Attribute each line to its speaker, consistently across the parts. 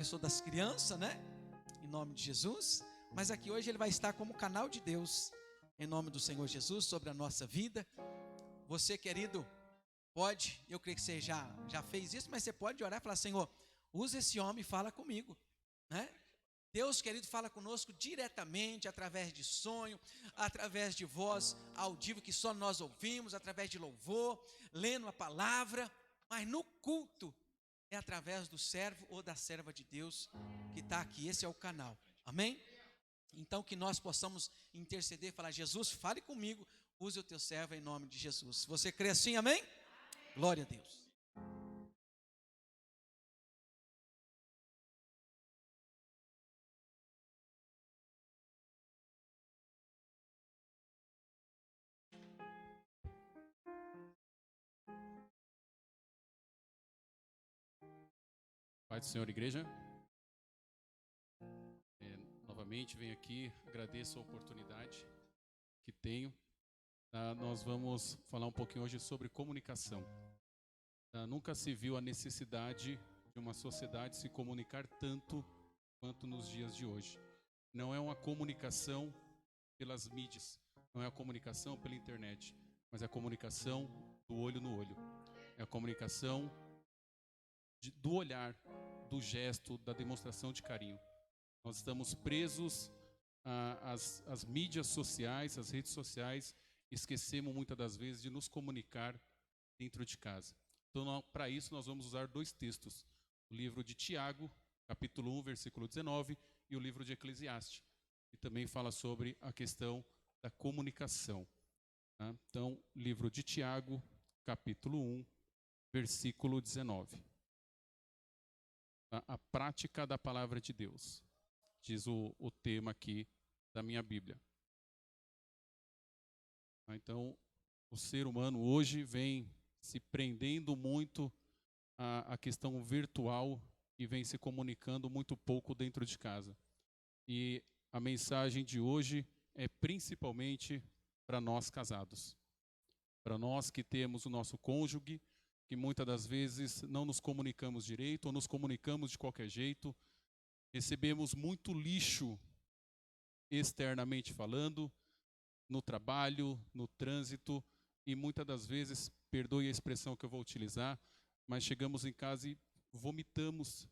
Speaker 1: professor das crianças, né? Em nome de Jesus. Mas aqui hoje ele vai estar como canal de Deus, em nome do Senhor Jesus, sobre a nossa vida. Você, querido, pode, eu creio que você já fez isso, mas você pode orar e falar: Senhor, usa esse homem e fala comigo, né? Deus, querido, fala conosco diretamente, através de sonho, através de voz audível que só nós ouvimos, através de louvor, lendo a palavra, mas no culto é através do servo ou da serva de Deus que está aqui. Esse é o canal, amém? Então que nós possamos interceder e falar: Jesus, fale comigo, use o teu servo em nome de Jesus. Você crê assim, amém? Glória a Deus.
Speaker 2: Pai do Senhor, igreja. Novamente venho aqui, agradeço a oportunidade que tenho. Nós vamos falar um pouquinho hoje sobre comunicação. Nunca se viu a necessidade de uma sociedade se comunicar tanto quanto nos dias de hoje. Não é uma comunicação pelas mídias, não é a comunicação pela internet, mas é a comunicação do olho no olho. É a comunicação do olhar, do gesto, da demonstração de carinho. Nós estamos presos às mídias sociais, às redes sociais, esquecemos muitas das vezes de nos comunicar dentro de casa. Então, para isso, nós vamos usar dois textos: o livro de Tiago, capítulo 1, versículo 19, e o livro de Eclesiastes, que também fala sobre a questão da comunicação. Tá? Então, livro de Tiago, capítulo 1, versículo 19. A prática da palavra de Deus, diz o tema aqui da minha Bíblia. Então, o ser humano hoje vem se prendendo muito à questão virtual e vem se comunicando muito pouco dentro de casa. E a mensagem de hoje é principalmente para nós casados, para nós que temos o nosso cônjuge, que muitas das vezes não nos comunicamos direito ou nos comunicamos de qualquer jeito. Recebemos muito lixo, externamente falando, no trabalho, no trânsito, e muitas das vezes, perdoe a expressão que eu vou utilizar, mas chegamos em casa e vomitamos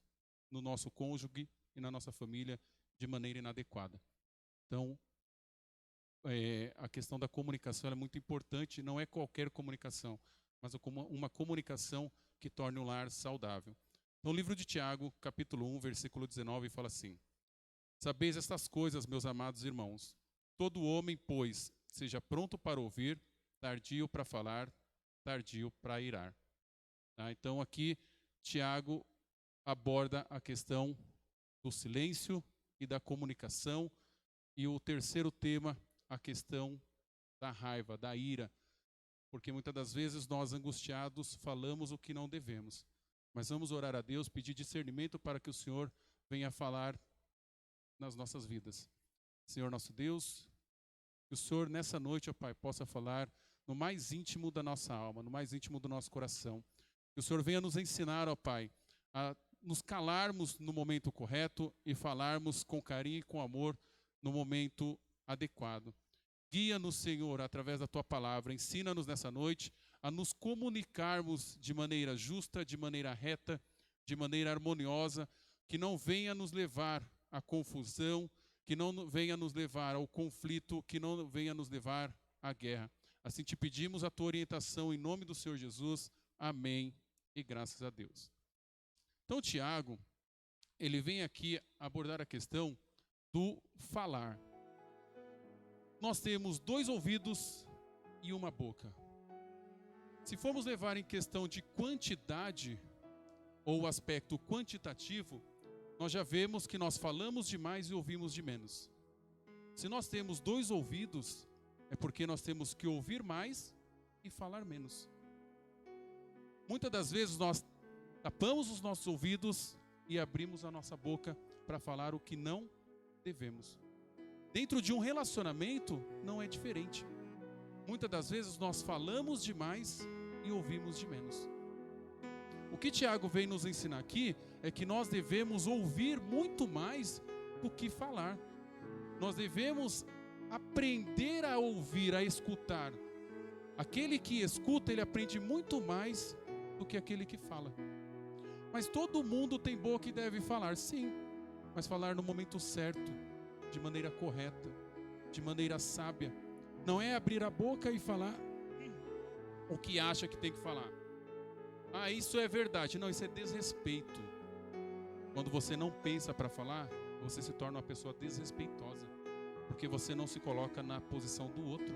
Speaker 2: no nosso cônjuge e na nossa família de maneira inadequada. Então, a questão da comunicação é muito importante, não é qualquer comunicação, mas uma comunicação que torne o lar saudável. No livro de Tiago, capítulo 1, versículo 19, fala assim: Sabeis estas coisas, meus amados irmãos. Todo homem, pois, seja pronto para ouvir, tardio para falar, tardio para irar. Tá? Então aqui, Tiago aborda a questão do silêncio e da comunicação. E o terceiro tema, a questão da raiva, da ira. Porque muitas das vezes nós, angustiados, falamos o que não devemos. Mas vamos orar a Deus, pedir discernimento para que o Senhor venha falar nas nossas vidas. Senhor nosso Deus, que o Senhor nessa noite, ó Pai, possa falar no mais íntimo da nossa alma, no mais íntimo do nosso coração. Que o Senhor venha nos ensinar, ó Pai, a nos calarmos no momento correto e falarmos com carinho e com amor no momento adequado. Guia-nos, Senhor, através da Tua palavra. Ensina-nos nessa noite a nos comunicarmos de maneira justa, de maneira reta, de maneira harmoniosa, que não venha nos levar à confusão, que não venha nos levar ao conflito, que não venha nos levar à guerra. Assim te pedimos a Tua orientação em nome do Senhor Jesus. Amém e graças a Deus. Então, Tiago, ele vem aqui abordar a questão do falar. Nós temos 2 ouvidos e uma boca. Se formos levar em questão de quantidade ou aspecto quantitativo, nós já vemos que nós falamos demais e ouvimos de menos. Se nós temos 2 ouvidos, é porque nós temos que ouvir mais e falar menos. Muitas das vezes nós tapamos os nossos ouvidos e abrimos a nossa boca para falar o que não devemos. Dentro de um relacionamento não é diferente. Muitas das vezes nós falamos demais e ouvimos de menos. O que Tiago vem nos ensinar aqui é que nós devemos ouvir muito mais do que falar. Nós devemos aprender a ouvir, a escutar. Aquele que escuta, ele aprende muito mais do que aquele que fala. Mas todo mundo tem boca e deve falar, sim, mas falar no momento certo, de maneira correta, de maneira sábia. Não é abrir a boca e falar o que acha que tem que falar. Ah, isso é verdade. Não, isso é desrespeito. Quando você não pensa para falar, você se torna uma pessoa desrespeitosa, porque você não se coloca na posição do outro,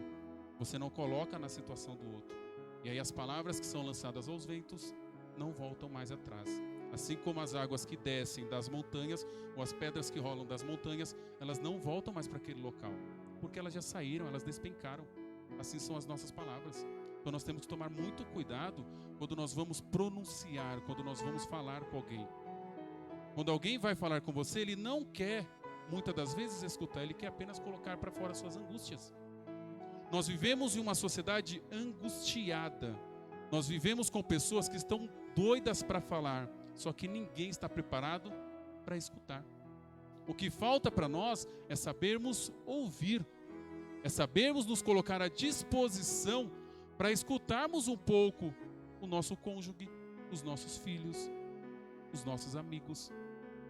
Speaker 2: você não coloca na situação do outro. E aí as palavras que são lançadas aos ventos não voltam mais atrás. Assim como as águas que descem das montanhas, ou as pedras que rolam das montanhas, elas não voltam mais para aquele local, porque elas já saíram, elas despencaram. Assim são as nossas palavras. Então nós temos que tomar muito cuidado quando nós vamos pronunciar, quando nós vamos falar com alguém. Quando alguém vai falar com você, ele não quer, muitas das vezes, escutar, ele quer apenas colocar para fora suas angústias. Nós vivemos em uma sociedade angustiada. Nós vivemos com pessoas que estão doidas para falar, só que ninguém está preparado para escutar. O que falta para nós é sabermos ouvir, é sabermos nos colocar à disposição para escutarmos um pouco o nosso cônjuge, os nossos filhos, os nossos amigos.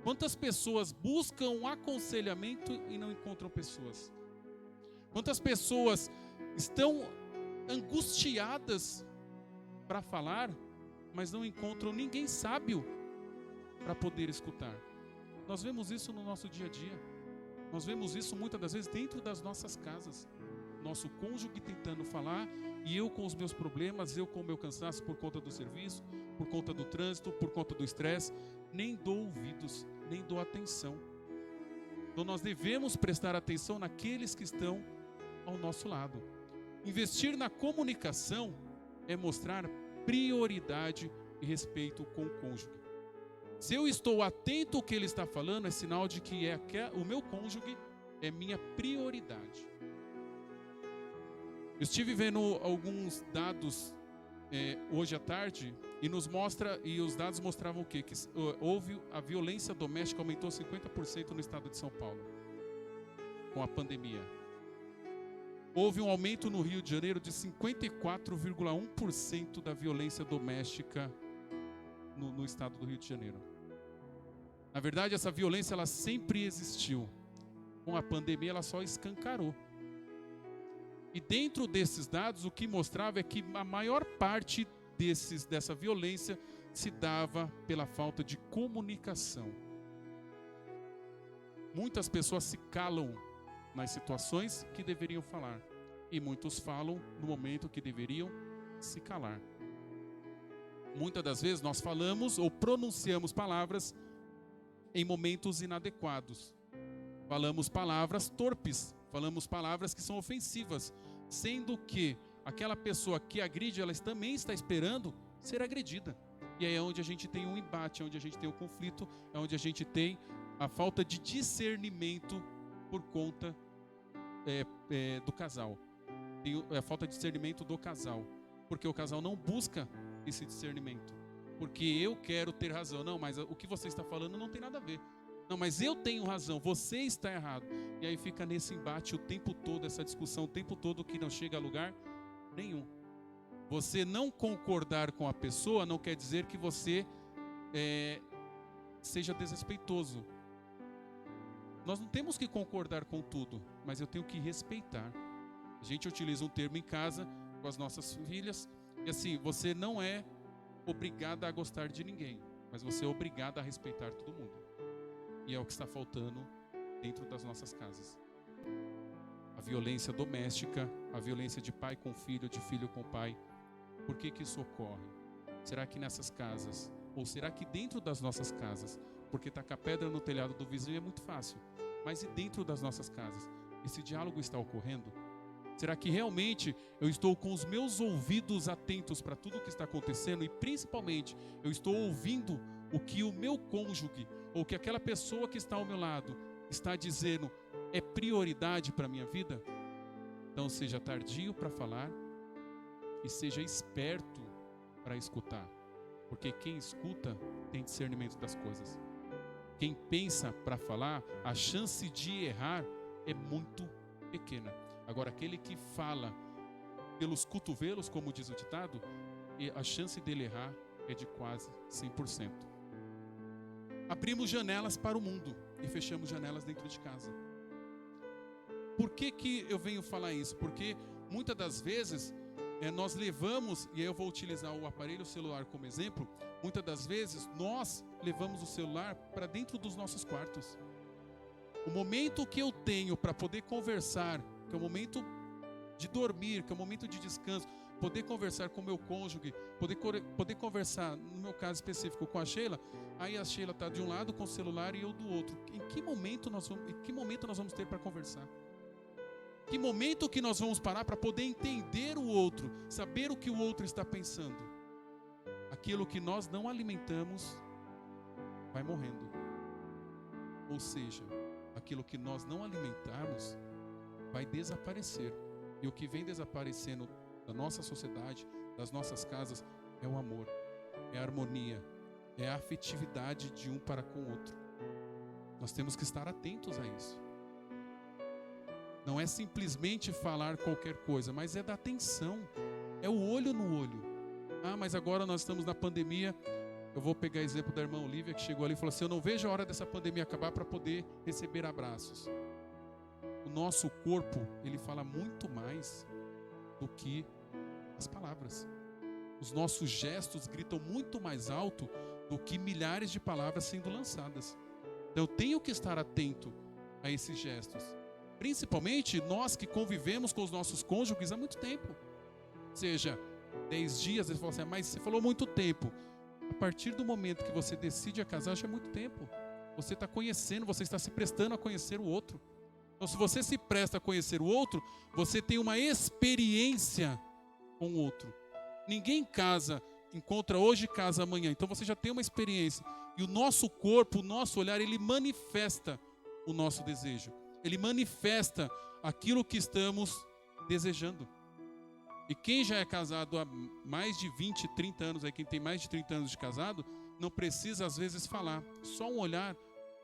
Speaker 2: Quantas pessoas buscam aconselhamento e não encontram pessoas? Quantas pessoas estão angustiadas para falar, mas não encontram ninguém sábio para poder escutar? Nós vemos isso no nosso dia a dia. Nós vemos isso muitas das vezes dentro das nossas casas. Nosso cônjuge tentando falar e eu com os meus problemas, eu com o meu cansaço por conta do serviço, por conta do trânsito, por conta do estresse, nem dou ouvidos, nem dou atenção. Então nós devemos prestar atenção naqueles que estão ao nosso lado. Investir na comunicação é mostrar prioridade e respeito com o cônjuge. Se eu estou atento ao que ele está falando, é sinal de que o meu cônjuge é minha prioridade. Eu estive vendo alguns dados hoje à tarde e os dados mostravam o quê? Que houve a violência doméstica aumentou 50% no estado de São Paulo com a pandemia. Houve um aumento no Rio de Janeiro de 54,1% da violência doméstica no estado do Rio de Janeiro. Na verdade, essa violência ela sempre existiu. Com a pandemia, ela só escancarou. E dentro desses dados, o que mostrava é que a maior parte dessa violência se dava pela falta de comunicação. Muitas pessoas se calam nas situações que deveriam falar. E muitos falam no momento que deveriam se calar. Muitas das vezes nós falamos ou pronunciamos palavras em momentos inadequados. Falamos palavras torpes, falamos palavras que são ofensivas, sendo que aquela pessoa que agride, ela também está esperando ser agredida. E aí é onde a gente tem um embate, é onde a gente tem um conflito, é onde a gente tem a falta de discernimento por conta do casal. Tem a falta de discernimento do casal, porque o casal não busca esse discernimento. Porque eu quero ter razão. Não, mas o que você está falando não tem nada a ver. Não, mas eu tenho razão, você está errado. E aí fica nesse embate o tempo todo, essa discussão o tempo todo que não chega a lugar nenhum. Você não concordar com a pessoa não quer dizer que você seja desrespeitoso. Nós não temos que concordar com tudo, mas eu tenho que respeitar. A gente utiliza um termo em casa com as nossas filhas, e assim, você não é obrigada a gostar de ninguém, mas você é obrigada a respeitar todo mundo. E é o que está faltando dentro das nossas casas. A violência doméstica, a violência de pai com filho, de filho com pai. Por que isso ocorre? Será que nessas casas, ou será que dentro das nossas casas, porque tacar pedra no telhado do vizinho é muito fácil, mas e dentro das nossas casas? Esse diálogo está ocorrendo? Será que realmente eu estou com os meus ouvidos atentos para tudo o que está acontecendo e principalmente eu estou ouvindo o que o meu cônjuge ou que aquela pessoa que está ao meu lado está dizendo é prioridade para a minha vida? Então seja tardio para falar e seja esperto para escutar. Porque quem escuta tem discernimento das coisas. Quem pensa para falar, a chance de errar é muito pequena. Agora, aquele que fala pelos cotovelos, como diz o ditado, a chance dele errar é de quase 100%. Abrimos janelas para o mundo e fechamos janelas dentro de casa. Por que eu venho falar isso? Porque muitas das vezes nós levamos, e aí eu vou utilizar o aparelho celular como exemplo, muitas das vezes nós levamos o celular para dentro dos nossos quartos. O momento que eu tenho para poder conversar, que é o momento de dormir, que é o momento de descanso, poder conversar com o meu cônjuge, poder conversar, no meu caso específico, com a Sheila, aí a Sheila está de um lado com o celular e eu do outro. Em que momento nós vamos ter para conversar? Que momento que nós vamos parar para poder entender o outro, saber o que o outro está pensando? Aquilo que nós não alimentamos vai morrendo. Ou seja, aquilo que nós não alimentarmos vai desaparecer. E o que vem desaparecendo da nossa sociedade, das nossas casas, é o amor, é a harmonia, é a afetividade de um para com o outro. Nós temos que estar atentos a isso. Não é simplesmente falar qualquer coisa, mas é dar atenção, é o olho no olho. Ah, mas agora nós estamos na pandemia. Eu vou pegar o exemplo da irmã Olívia, que chegou ali e falou assim: eu não vejo a hora dessa pandemia acabar para poder receber abraços. O nosso corpo, ele fala muito mais do que as palavras. Os nossos gestos gritam muito mais alto do que milhares de palavras sendo lançadas. Então eu tenho que estar atento a esses gestos. Principalmente nós que convivemos com os nossos cônjuges há muito tempo. Seja 10 dias, eles falam assim: mas você falou muito tempo. A partir do momento que você decide a casar, já é muito tempo. Você está conhecendo, você está se prestando a conhecer o outro. Então, se você se presta a conhecer o outro, você tem uma experiência com o outro. Ninguém casa, encontra hoje e casa amanhã. Então você já tem uma experiência. E o nosso corpo, o nosso olhar, ele manifesta o nosso desejo. Ele manifesta aquilo que estamos desejando. E quem já é casado há mais de 20, 30 anos, quem tem mais de 30 anos de casado, não precisa às vezes falar. Só um olhar,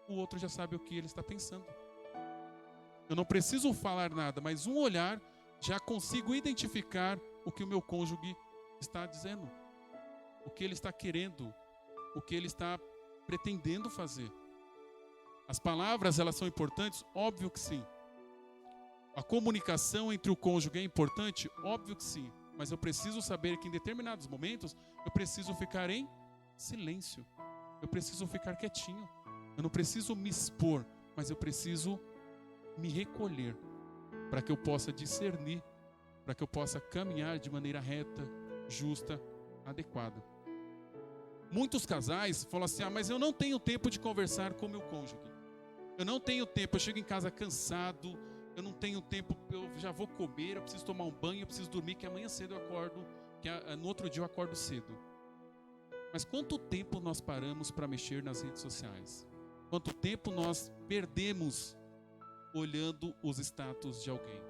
Speaker 2: o outro já sabe o que ele está pensando. Eu não preciso falar nada, mas um olhar já consigo identificar o que o meu cônjuge está dizendo, o que ele está querendo, o que ele está pretendendo fazer. As palavras, elas são importantes? Óbvio que sim. A comunicação entre o cônjuge é importante? Óbvio que sim. Mas eu preciso saber que em determinados momentos eu preciso ficar em silêncio. Eu preciso ficar quietinho. Eu não preciso me expor, mas eu preciso me recolher para que eu possa discernir, para que eu possa caminhar de maneira reta, justa, adequada. Muitos casais falam assim: ah, mas eu não tenho tempo de conversar com meu cônjuge. Eu não tenho tempo, eu chego em casa cansado, eu não tenho tempo, eu já vou comer, eu preciso tomar um banho, eu preciso dormir, que amanhã cedo eu acordo, que no outro dia eu acordo cedo. Mas quanto tempo nós paramos para mexer nas redes sociais? Quanto tempo nós perdemos olhando os status de alguém?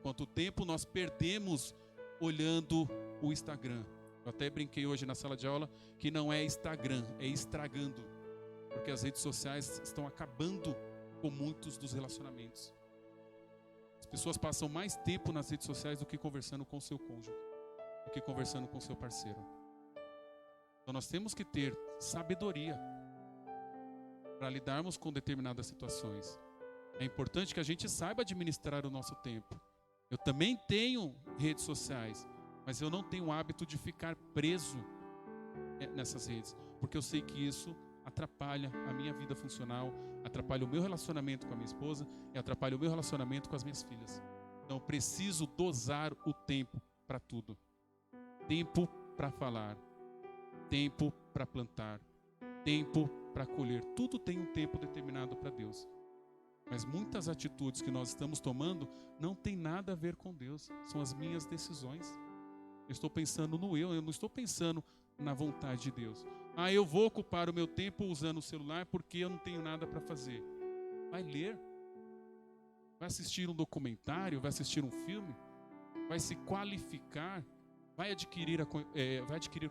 Speaker 2: Quanto tempo nós perdemos olhando o Instagram? Eu até brinquei hoje na sala de aula que não é Instagram, é estragando. Porque as redes sociais estão acabando com muitos dos relacionamentos. As pessoas passam mais tempo nas redes sociais do que conversando com o seu cônjuge, do que conversando com o seu parceiro. Então nós temos que ter sabedoria para lidarmos com determinadas situações. É importante que a gente saiba administrar o nosso tempo. Eu também tenho redes sociais, mas eu não tenho o hábito de ficar preso nessas redes, porque eu sei que isso atrapalha a minha vida funcional, atrapalha o meu relacionamento com a minha esposa e atrapalha o meu relacionamento com as minhas filhas. Então eu preciso dosar o tempo para tudo. Tempo para falar, tempo para plantar, tempo para colher. Tudo tem um tempo determinado para Deus. Mas muitas atitudes que nós estamos tomando não tem nada a ver com Deus. São as minhas decisões. Eu estou pensando no eu não estou pensando na vontade de Deus. Ah, eu vou ocupar o meu tempo usando o celular porque eu não tenho nada para fazer. Vai ler. Vai assistir um documentário, vai assistir um filme, vai se qualificar, vai adquirir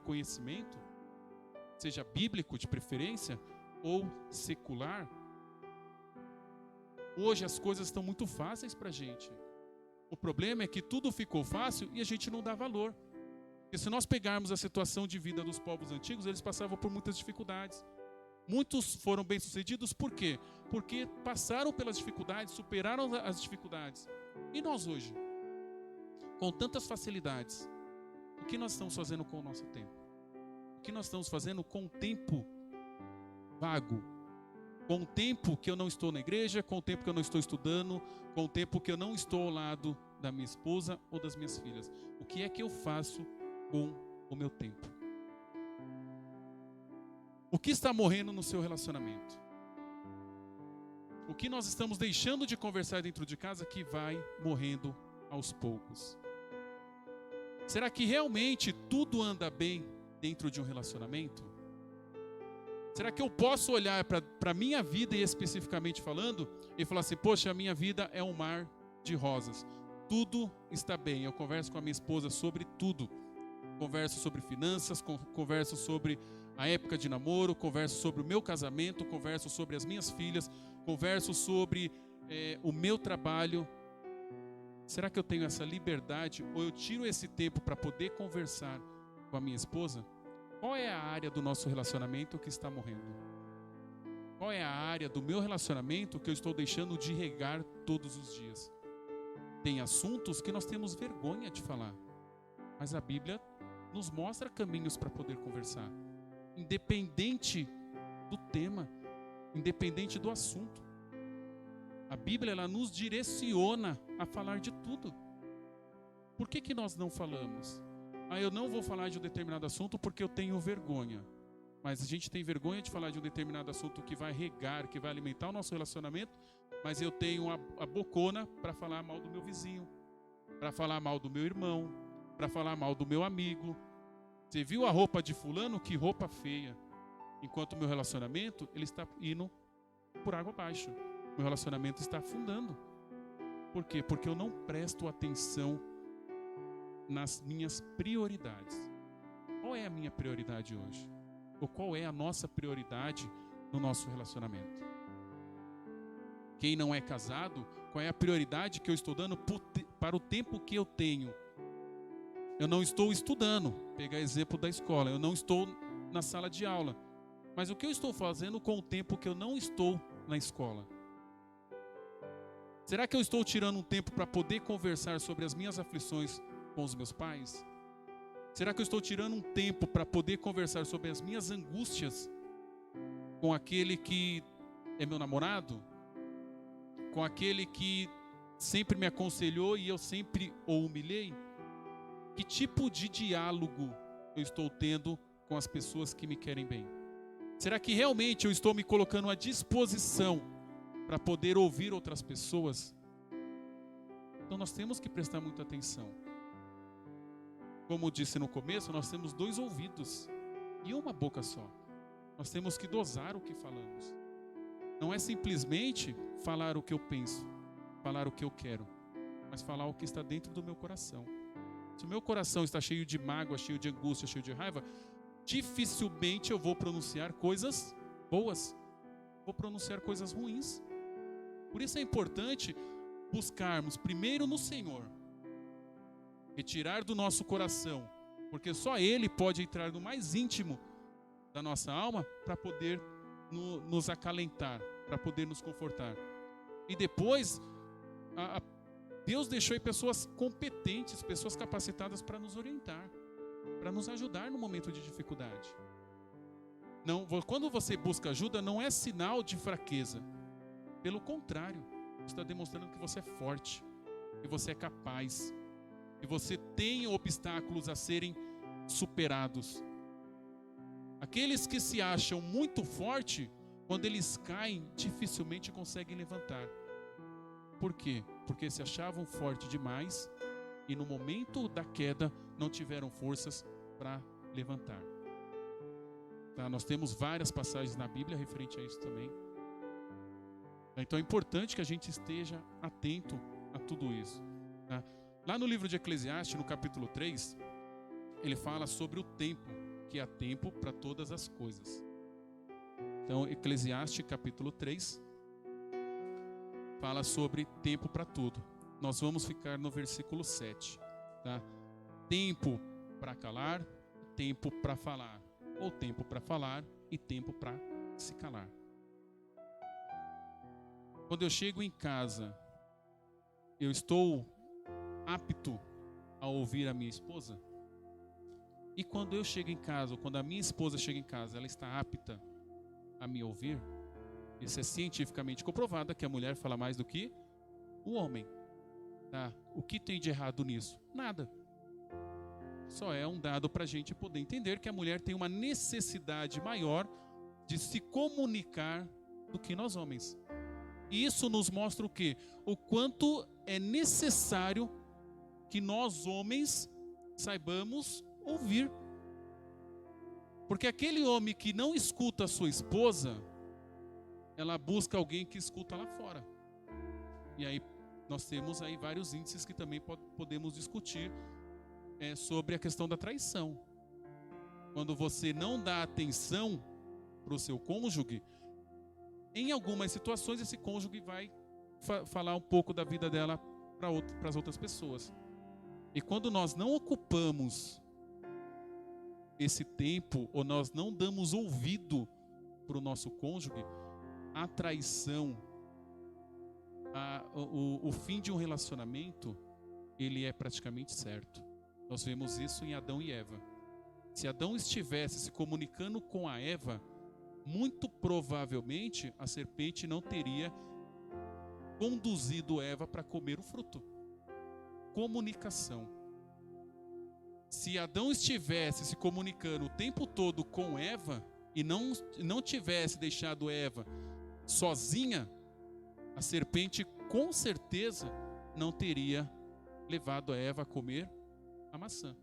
Speaker 2: conhecimento. seja bíblico de preferência ou secular, hoje as coisas estão muito fáceis para a gente. O problema é que tudo ficou fácil e a gente não dá valor. Porque se nós pegarmos a situação de vida dos povos antigos, eles passavam por muitas dificuldades. Muitos foram bem-sucedidos, por quê? Porque passaram pelas dificuldades, superaram as dificuldades. E nós hoje, com tantas facilidades, o que nós estamos fazendo com o nosso tempo? O que nós estamos fazendo com o tempo vago? Com o tempo que eu não estou na igreja, com o tempo que eu não estou estudando, com o tempo que eu não estou ao lado da minha esposa ou das minhas filhas. O que é que eu faço com o meu tempo? O que está morrendo no seu relacionamento? O que nós estamos deixando de conversar dentro de casa que vai morrendo aos poucos? Será que realmente tudo anda bem dentro de um relacionamento? Será que eu posso olhar para a minha vida, e especificamente falando, e falar assim, poxa, a minha vida é um mar de rosas. Tudo está bem. Eu converso com a minha esposa sobre tudo. Converso sobre finanças, converso sobre a época de namoro, converso sobre o meu casamento, converso sobre as minhas filhas, converso sobre o meu trabalho. Será que eu tenho essa liberdade ou eu tiro esse tempo para poder conversar com a minha esposa? Qual é a área do nosso relacionamento que está morrendo? Qual é a área do meu relacionamento que eu estou deixando de regar todos os dias? Tem assuntos que nós temos vergonha de falar, mas a Bíblia nos mostra caminhos para poder conversar, independente do tema, independente do assunto. A Bíblia, ela nos direciona a falar de tudo. Por que nós não falamos? Eu não vou falar de um determinado assunto porque eu tenho vergonha. Mas a gente tem vergonha de falar de um determinado assunto que vai regar, que vai alimentar o nosso relacionamento, mas eu tenho a bocona para falar mal do meu vizinho, para falar mal do meu irmão, para falar mal do meu amigo. Você viu a roupa de fulano? Que roupa feia. Enquanto o meu relacionamento, ele está indo por água abaixo. Meu relacionamento está afundando. Por quê? Porque eu não presto atenção nas minhas prioridades. Qual é a minha prioridade hoje? Ou qual é a nossa prioridade no nosso relacionamento? Quem não é casado, qual é a prioridade que eu estou dando para o tempo que eu tenho? Eu não estou estudando, pegar exemplo da escola, eu não estou na sala de aula. Mas o que eu estou fazendo com o tempo que eu não estou na escola? Será que eu estou tirando um tempo para poder conversar sobre as minhas aflições com os meus pais? Será que eu estou tirando um tempo para poder conversar sobre as minhas angústias com aquele que é meu namorado? Com aquele que sempre me aconselhou e eu sempre o humilhei? Que tipo de diálogo eu estou tendo com as pessoas que me querem bem? Será que realmente eu estou me colocando à disposição para poder ouvir outras pessoas? Então nós temos que prestar muita atenção. Como eu disse no começo, nós temos 2 ouvidos e uma boca só. Nós temos que dosar o que falamos. Não é simplesmente falar o que eu penso, falar o que eu quero, mas falar o que está dentro do meu coração. Se o meu coração está cheio de mágoa, cheio de angústia, cheio de raiva, dificilmente eu vou pronunciar coisas boas. Vou pronunciar coisas ruins. Por isso é importante buscarmos primeiro no Senhor, retirar do nosso coração, porque só Ele pode entrar no mais íntimo da nossa alma para poder nos acalentar, para poder nos confortar. E depois, Deus deixou aí pessoas competentes, pessoas capacitadas para nos orientar, para nos ajudar no momento de dificuldade. Não, quando você busca ajuda, não é sinal de fraqueza. Pelo contrário, está demonstrando que você é forte, que você é capaz, que você tem obstáculos a serem superados. Aqueles que se acham muito fortes, quando eles caem, dificilmente conseguem levantar. Por quê? Porque se achavam fortes demais e no momento da queda não tiveram forças para levantar. Tá? Nós temos várias passagens na Bíblia referente a isso também. Então é importante que a gente esteja atento a tudo isso. Tá? Lá no livro de Eclesiastes, no capítulo 3, ele fala sobre o tempo. que há tempo para todas as coisas. Então, Eclesiastes capítulo 3 fala sobre tempo para tudo. Nós vamos ficar no versículo 7, tá? Tempo para calar, tempo para falar, ou tempo para falar e tempo para se calar. Quando eu chego em casa, eu estou apto a ouvir a minha esposa? E quando eu chego em casa, ou quando a minha esposa chega em casa, ela está apta a me ouvir? Isso é cientificamente comprovado, que a mulher fala mais do que o homem. Tá? O que tem de errado nisso? Nada. Só é um dado para a gente poder entender que a mulher tem uma necessidade maior de se comunicar do que nós homens. E isso nos mostra o quê? O quanto é necessário que nós homens saibamos ouvir. Porque aquele homem que não escuta a sua esposa, ela busca alguém que escuta lá fora. E aí nós temos aí vários índices que também podemos discutir sobre a questão da traição. Quando você não dá atenção para o seu cônjuge, em algumas situações esse cônjuge vai falar um pouco da vida dela para as outras pessoas. E quando nós não ocupamos esse tempo, ou nós não damos ouvido para o nosso cônjuge, a traição, o fim de um relacionamento, ele é praticamente certo. Nós vemos isso em Adão e Eva. Se Adão estivesse se comunicando com a Eva, muito provavelmente a serpente não teria conduzido Eva para comer o fruto. Comunicação. Se Adão estivesse se comunicando o tempo todo com Eva e não tivesse deixado Eva sozinha, a serpente com certeza não teria levado a Eva a comer a maçã.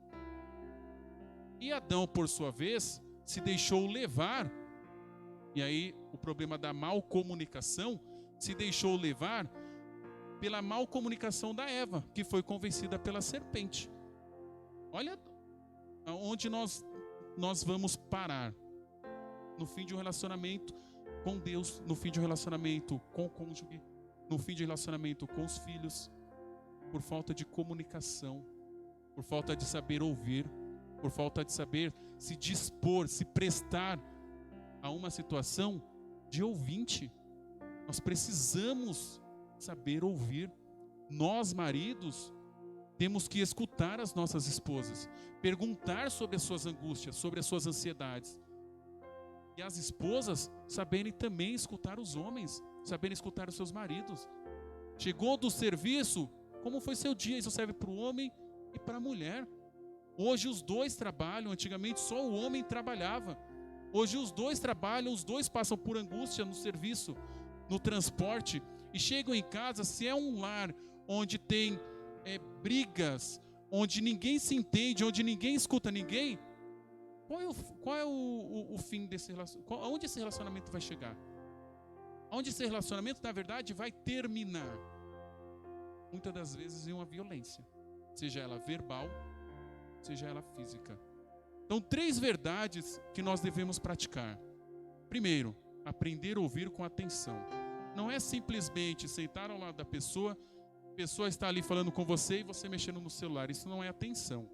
Speaker 2: E Adão, por sua vez, se deixou levar, e aí o problema da mal comunicação, se deixou levar pela mal comunicação da Eva, que foi convencida pela serpente. Olha aonde nós vamos parar. No fim de um relacionamento com Deus, no fim de um relacionamento com o cônjuge, no fim de um relacionamento com os filhos, por falta de comunicação, por falta de saber ouvir, por falta de saber se dispor, se prestar a uma situação de ouvinte. Nós precisamos saber ouvir. Nós, maridos, temos que escutar as nossas esposas, perguntar sobre as suas angústias, sobre as suas ansiedades. E as esposas saberem também escutar os homens, saberem escutar os seus maridos. Chegou do serviço, como foi seu dia? Isso serve para o homem e para a mulher. Hoje os dois trabalham, antigamente só o homem trabalhava. Hoje os dois trabalham, os dois passam por angústia no serviço, no transporte, e chegam em casa. Se é um lar onde tem brigas, onde ninguém se entende, onde ninguém escuta ninguém, qual é o fim desse relacionamento? Aonde esse relacionamento vai chegar? Aonde esse relacionamento, na verdade, vai terminar? Muitas das vezes em uma violência, seja ela verbal, seja ela física. Então, 3 verdades que nós devemos praticar. Primeiro, aprender a ouvir com atenção. Não é simplesmente sentar ao lado da pessoa, a pessoa está ali falando com você e você mexendo no celular. Isso não é atenção.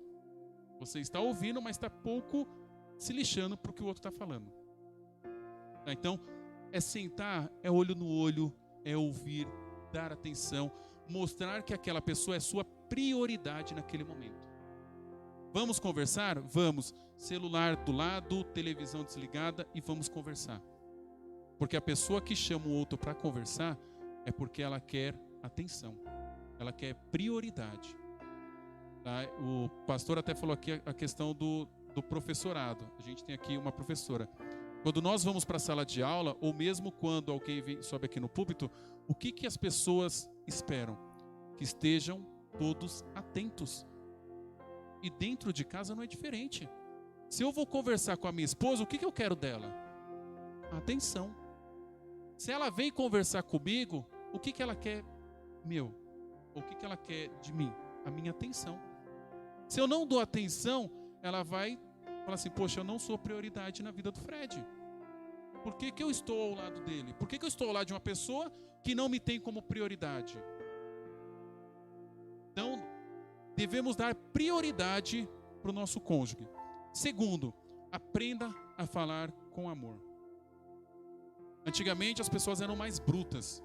Speaker 2: Você está ouvindo, mas está pouco se lixando para o que o outro está falando. Então, é sentar, é olho no olho, é ouvir, dar atenção, mostrar que aquela pessoa é sua prioridade naquele momento. Vamos conversar? Vamos. Celular do lado, televisão desligada, e vamos conversar. Porque a pessoa que chama o outro para conversar é porque ela quer atenção. Ela quer prioridade. Tá? O pastor até falou aqui a questão do professorado. A gente tem aqui uma professora. Quando nós vamos para a sala de aula, ou mesmo quando alguém sobe aqui no púlpito, o que as pessoas esperam? Que estejam todos atentos. E dentro de casa não é diferente. Se eu vou conversar com a minha esposa, o que eu quero dela? Atenção. Se ela vem conversar comigo, o que ela quer meu? O que ela quer de mim? A minha atenção. Se eu não dou atenção, ela vai Fala assim, poxa, eu não sou prioridade na vida do Fred. Por que que eu estou ao lado dele? Por que que eu estou ao lado de uma pessoa que não me tem como prioridade? Então, devemos dar prioridade para o nosso cônjuge. Segundo, aprenda a falar com amor. Antigamente as pessoas eram mais brutas.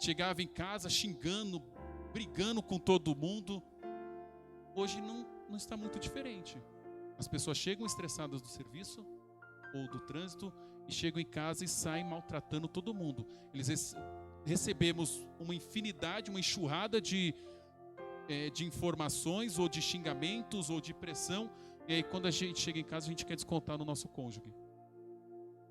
Speaker 2: Chegava em casa xingando, brigando com todo mundo. Hoje não está muito diferente. As pessoas chegam estressadas do serviço ou do trânsito e chegam em casa e saem maltratando todo mundo. Recebemos uma infinidade, uma enxurrada de informações ou de xingamentos ou de pressão. E aí quando a gente chega em casa a gente quer descontar no nosso cônjuge.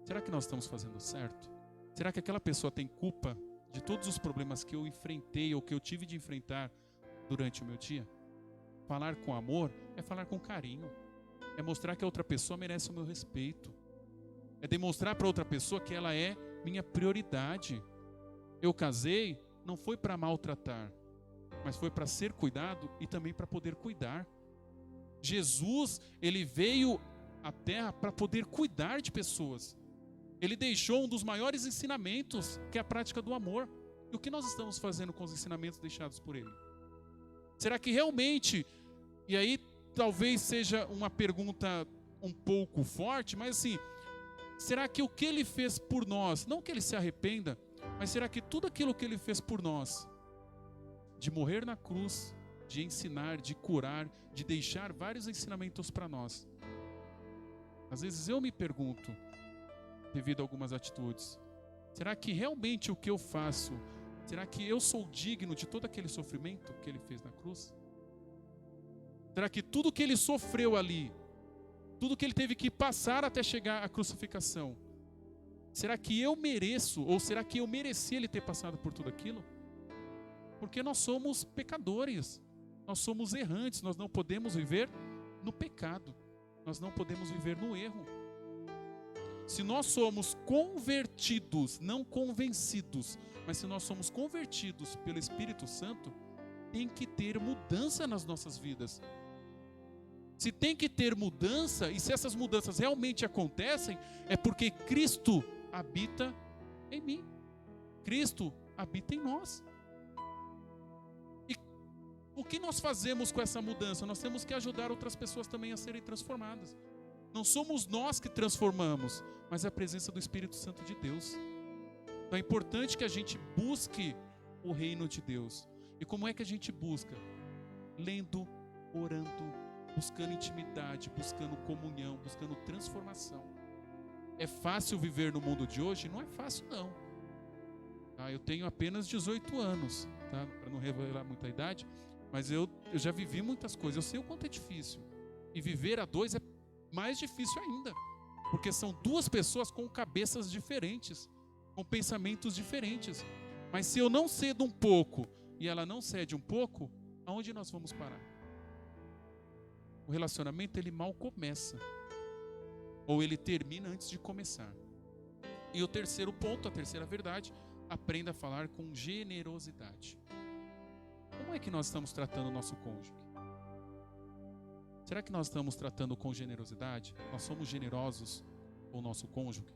Speaker 2: Será que nós estamos fazendo certo? Será que aquela pessoa tem culpa de todos os problemas que eu enfrentei ou que eu tive de enfrentar durante o meu dia? Falar com amor é falar com carinho. É mostrar que a outra pessoa merece o meu respeito. É demonstrar para outra pessoa que ela é minha prioridade. Eu casei, não foi para maltratar, mas foi para ser cuidado e também para poder cuidar. Jesus, ele veio à terra para poder cuidar de pessoas. Ele deixou um dos maiores ensinamentos, que é a prática do amor. E o que nós estamos fazendo com os ensinamentos deixados por ele? Será que realmente, e aí talvez seja uma pergunta um pouco forte, mas assim, será que o que ele fez por nós, não que ele se arrependa, mas será que tudo aquilo que ele fez por nós, de morrer na cruz, de ensinar, de curar, de deixar vários ensinamentos para nós, às vezes eu me pergunto, devido a algumas atitudes, será que realmente o que eu faço, será que eu sou digno de todo aquele sofrimento que ele fez na cruz? Será que tudo que ele sofreu ali, tudo que ele teve que passar até chegar à crucificação, será que eu mereço, ou será que eu mereci ele ter passado por tudo aquilo? Porque nós somos pecadores, nós somos errantes, nós não podemos viver no pecado, nós não podemos viver no erro. Se nós somos convertidos, não convencidos, mas se nós somos convertidos pelo Espírito Santo, tem que ter mudança nas nossas vidas. Se tem que ter mudança, e se essas mudanças realmente acontecem, é porque Cristo habita em mim. Cristo habita em nós. E o que nós fazemos com essa mudança? Nós temos que ajudar outras pessoas também a serem transformadas. Não somos nós que transformamos, mas é a presença do Espírito Santo de Deus. Então é importante que a gente busque o reino de Deus. E como é que a gente busca? Lendo, orando, buscando intimidade, buscando comunhão, buscando transformação. É fácil viver no mundo de hoje? Não é fácil não. Tá? Eu tenho apenas 18 anos, tá? Para não revelar muita idade, mas eu já vivi muitas coisas, eu sei o quanto é difícil. E viver a dois é mais difícil ainda, porque são duas pessoas com cabeças diferentes, com pensamentos diferentes. Mas se eu não cedo um pouco e ela não cede um pouco, aonde nós vamos parar? O relacionamento ele mal começa, ou ele termina antes de começar. E o terceiro ponto, a terceira verdade, aprenda a falar com generosidade. Como é que nós estamos tratando o nosso cônjuge? Será que nós estamos tratando com generosidade? Nós somos generosos com o nosso cônjuge?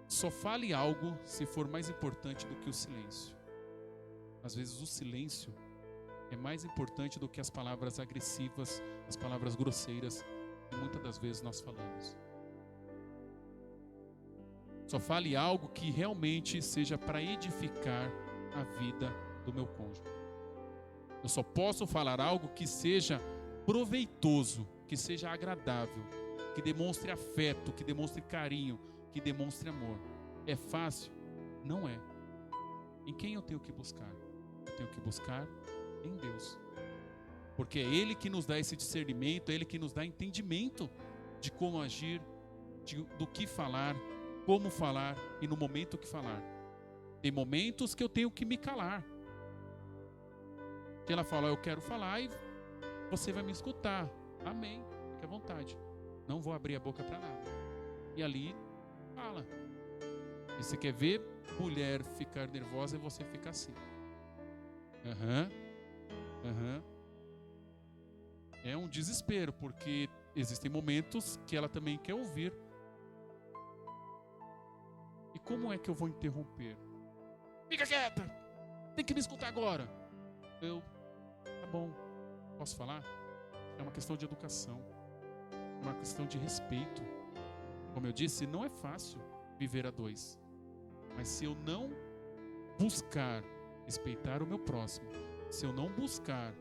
Speaker 2: Só fale algo se for mais importante do que o silêncio. Às vezes o silêncio é mais importante do que as palavras agressivas, as palavras grosseiras que muitas das vezes nós falamos. Só fale algo que realmente seja para edificar a vida do meu cônjuge. Eu só posso falar algo que seja proveitoso, que seja agradável, que demonstre afeto, que demonstre carinho, que demonstre amor. É fácil? Não é. Em quem eu tenho que buscar? Eu tenho que buscar em Deus. Porque é Ele que nos dá esse discernimento, é Ele que nos dá entendimento de como agir, do que falar, como falar e no momento que falar. Tem momentos que eu tenho que me calar. Que ela fala, eu quero falar e você vai me escutar. Amém. Fique à vontade. Não vou abrir a boca para nada. E ali, fala. E você quer ver mulher ficar nervosa e você fica assim. é um desespero, porque existem momentos que ela também quer ouvir. E como é que eu vou interromper? Fica quieta! Tem que me escutar agora. Tá bom, posso falar? É uma questão de educação, é uma questão de respeito. Como eu disse, não é fácil viver a dois. Mas se eu não buscar respeitar o meu próximo, se eu não buscar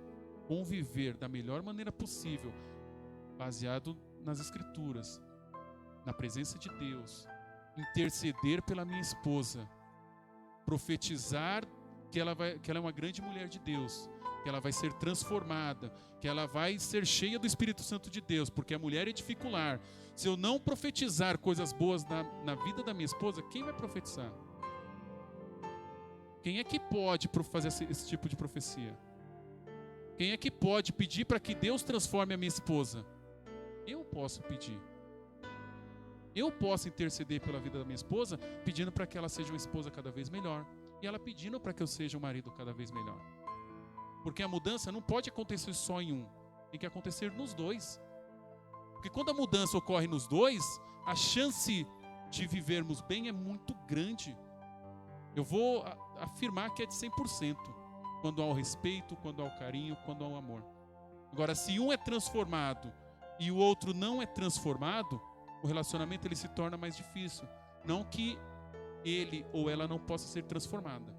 Speaker 2: conviver da melhor maneira possível, baseado nas Escrituras, na presença de Deus, interceder pela minha esposa, profetizar que ela é uma grande mulher de Deus, que ela vai ser transformada, que ela vai ser cheia do Espírito Santo de Deus, porque a mulher é dificular. Se eu não profetizar coisas boas na vida da minha esposa, quem vai profetizar? Quem é que pode fazer esse tipo de profecia? Quem é que pode pedir para que Deus transforme a minha esposa? Eu posso pedir. Eu posso interceder pela vida da minha esposa, pedindo para que ela seja uma esposa cada vez melhor. E ela pedindo para que eu seja um marido cada vez melhor. Porque a mudança não pode acontecer só em um. Tem que acontecer nos dois. Porque quando a mudança ocorre nos dois, a chance de vivermos bem é muito grande. Eu vou afirmar que é de 100%. Quando há o respeito, quando há o carinho, quando há o amor. Agora, se um é transformado e o outro não é transformado, o relacionamento ele se torna mais difícil. Não que ele ou ela não possa ser transformada.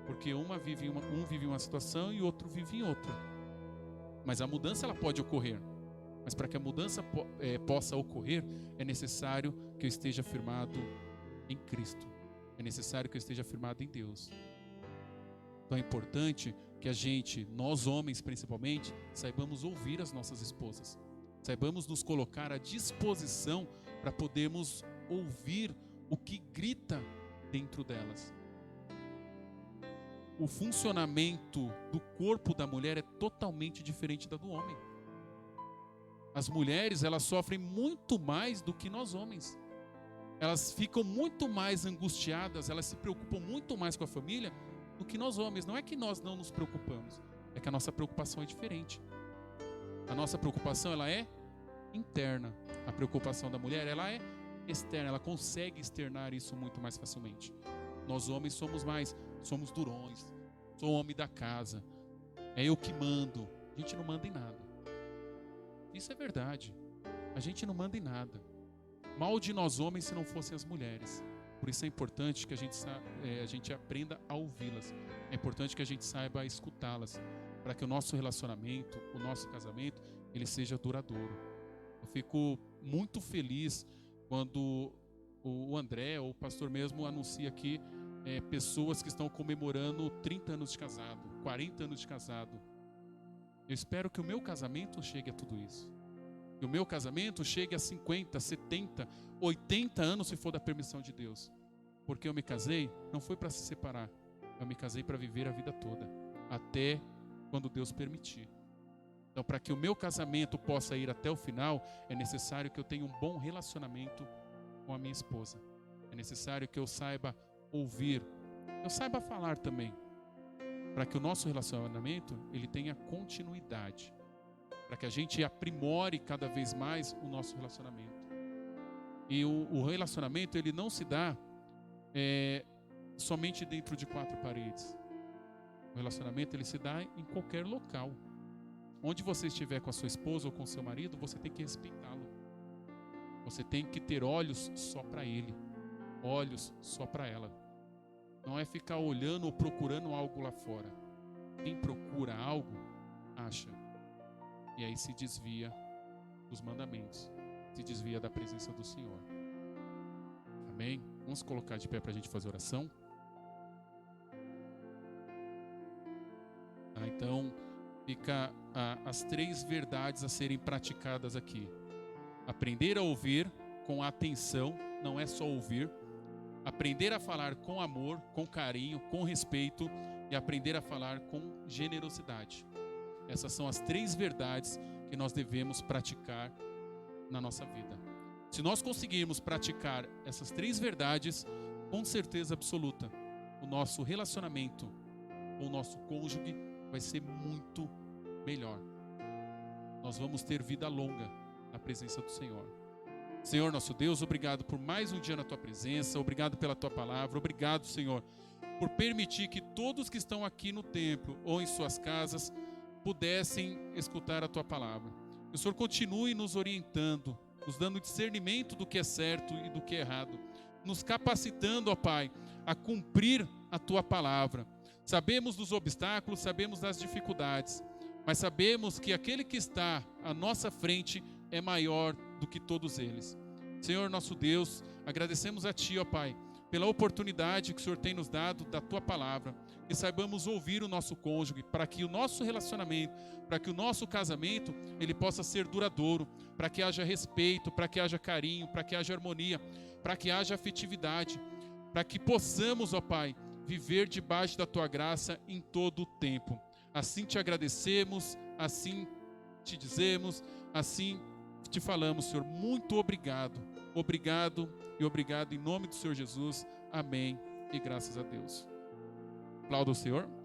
Speaker 2: Porque um vive em uma situação e o outro vive em outra. Mas a mudança ela pode ocorrer. Mas para que a mudança possa ocorrer, é necessário que eu esteja firmado em Cristo. É necessário que eu esteja firmado em Deus. Então é importante que a gente, nós homens principalmente, saibamos ouvir as nossas esposas. Saibamos nos colocar à disposição para podermos ouvir o que grita dentro delas. O funcionamento do corpo da mulher é totalmente diferente da do homem. As mulheres, elas sofrem muito mais do que nós homens. Elas ficam muito mais angustiadas, elas se preocupam muito mais com a família do que nós homens. Não é que nós não nos preocupamos, é que a nossa preocupação é diferente. A nossa preocupação, ela é interna. A preocupação da mulher, ela é externa, ela consegue externar isso muito mais facilmente. Nós homens somos durões, sou o homem da casa, é eu que mando. A gente não manda em nada. Isso é verdade, a gente não manda em nada. Mal de nós homens se não fossem as mulheres. Por isso é importante que a gente aprenda a ouvi-las. É importante que a gente saiba escutá-las, para que o nosso relacionamento, o nosso casamento, ele seja duradouro. Eu fico muito feliz quando o André, ou o pastor mesmo, anuncia aqui pessoas que estão comemorando 30 anos de casado, 40 anos de casado. Eu espero que o meu casamento chegue a tudo isso. Que o meu casamento chegue a 50, 70, 80 anos, se for da permissão de Deus. Porque eu me casei, não foi para se separar. Eu me casei para viver a vida toda, até quando Deus permitir. Então, para que o meu casamento possa ir até o final, é necessário que eu tenha um bom relacionamento com a minha esposa. É necessário que eu saiba ouvir, eu saiba falar também, para que o nosso relacionamento ele tenha continuidade, para que a gente aprimore cada vez mais o nosso relacionamento. E o relacionamento ele não se dá somente dentro de 4 paredes. O relacionamento ele se dá em qualquer local. Onde você estiver com a sua esposa ou com o seu marido, você tem que respeitá-lo. Você tem que ter olhos só para ele, olhos só para ela. Não é ficar olhando ou procurando algo lá fora. Quem procura algo, acha. E aí se desvia dos mandamentos, se desvia da presença do Senhor. Amém? Vamos colocar de pé para a gente fazer oração. Então, fica as 3 verdades a serem praticadas aqui. Aprender a ouvir com atenção, não é só ouvir. Aprender a falar com amor, com carinho, com respeito e aprender a falar com generosidade. Essas são as 3 verdades que nós devemos praticar na nossa vida. Se nós conseguirmos praticar essas 3 verdades, com certeza absoluta, o nosso relacionamento com o nosso cônjuge vai ser muito melhor. nós vamos ter vida longa na presença do Senhor. Senhor nosso Deus, obrigado por mais um dia na tua presença, obrigado pela tua palavra, obrigado, Senhor, por permitir que todos que estão aqui no templo ou em suas casas pudessem escutar a tua palavra. Que o Senhor continue nos orientando, nos dando discernimento do que é certo e do que é errado, nos capacitando, ó Pai, a cumprir a tua palavra. Sabemos dos obstáculos, sabemos das dificuldades, mas sabemos que aquele que está à nossa frente é maior do que todos eles. Senhor nosso Deus, agradecemos a Ti, ó Pai, pela oportunidade que o Senhor tem nos dado da Tua palavra, que saibamos ouvir o nosso cônjuge, para que o nosso relacionamento, para que o nosso casamento, ele possa ser duradouro, para que haja respeito, para que haja carinho, para que haja harmonia, para que haja afetividade, para que possamos, ó Pai, viver debaixo da Tua graça em todo o tempo. Assim te agradecemos, assim te dizemos, assim te falamos, Senhor. Muito obrigado, obrigado e obrigado em nome do Senhor Jesus. Amém e graças a Deus. Aplauda o Senhor.